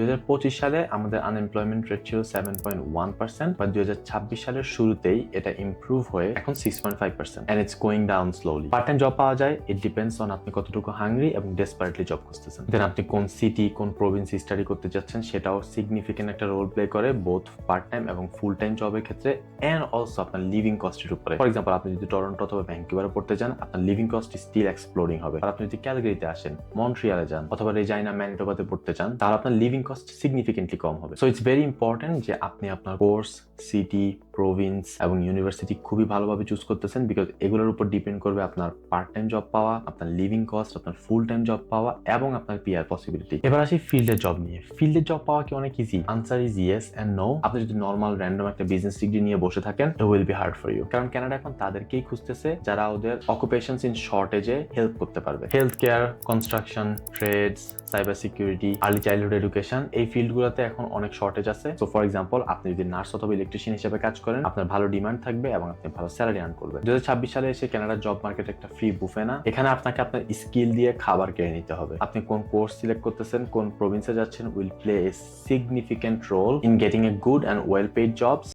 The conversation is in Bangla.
2025 সালে আমাদের আনএমপ্লয়মেন্ট রেট ছিল 7.1%, বা 2026 সালের শুরুতেই এটা ইমপ্রুভ হয়ে এখন 6.5%, and it's going down slowly. Part time job পাওয়া যায়, ইট ডিপেন্ডস অন আপনি কতটুকু হাংরি এবং ডেসপারেটলি জব খুঁজতেছেন। দেন আপনি কোন সিটি, কোন প্রভিন্সে স্টাডি করতে যাচ্ছেন সেটাও সিগনিফিকেন্ট একটা রোল প্লে করে বোথ পার্ট টাইম এবং ফুল টাইম জবের ক্ষেত্রে, এন্ড অলসো আপনার লিভিং কস্টের উপরে। ফর এক্সাম্পল, আপনি যদি টরন্টো অথবা ভ্যাঙ্কুভারে পড়তে যান, আপনার লিভিং কস্ট স্টিল এক্সপ্লোরিং হবে। আর আপনি যদি ক্যালগারিতে আসেন, মন্ট্রিয়ালে যান অথবা রেজাইনা, ম্যানিটোবাতে পড়তে চান, তাহলে আপনার লিভিং কস্ট সিগনিফিকেন্টলি কম হবে। সো ইটস ভেরি ইম্পর্টেন্ট যে আপনি আপনার কোর্স, সিটি, প্রভিন্স এবং ইউনিভার্সিটি খুবই ভালোভাবে চুজ করতেছেন, বিকজ এগুলোর উপর ডিপেন্ড করবে আপনার পার্ট টাইম জব পাওয়া, আপনার লিভিং কস্ট, আপনার ফুল টাইম জব পাওয়া এবং আপনার পিআর পসিবিলিটি। এবার আসি ফিল্ডের জব নিয়ে। ফিল্ডের জব পাওয়া কি অনেক easy? Answer is yes and no. আপনি যদি নর্মাল র্যান্ডম একটা বিজনেস ডিগ্রি নিয়ে বসে থাকেন, it will be hard for you. কারণ কানাডা এখন তাদেরকেই খুঁজতেছে যারা ওদের অকুপেশনস ইন শর্টেজে হেল্প করতে পারবে। Health care, construction, trades, cyber security, early childhood education, এই ফিল্ডগুলোতে এখন অনেক শর্টেজ আছে। সো ফর এক্সাম্পল, আপনি যদি নার্স অথবা ইলেকট্রিশিয়ান হিসেবে কাজ করেন, আপনার ভালো ডিমান্ড থাকবে এবং আপনি ভালো স্যালারি আর্ন করবেন। 2026 সালে এসে কানাডার জব মার্কেট একটা ফ্রি বুফে না। এখানে আপনাকে আপনার স্কিল দিয়ে খাবার কিনে নিতে হবে। আপনি কোন কোর্স সিলেক্ট করতেছেন, কোন প্রভিন্সে যাচ্ছেন, will play a significant role in getting a good and well paid jobs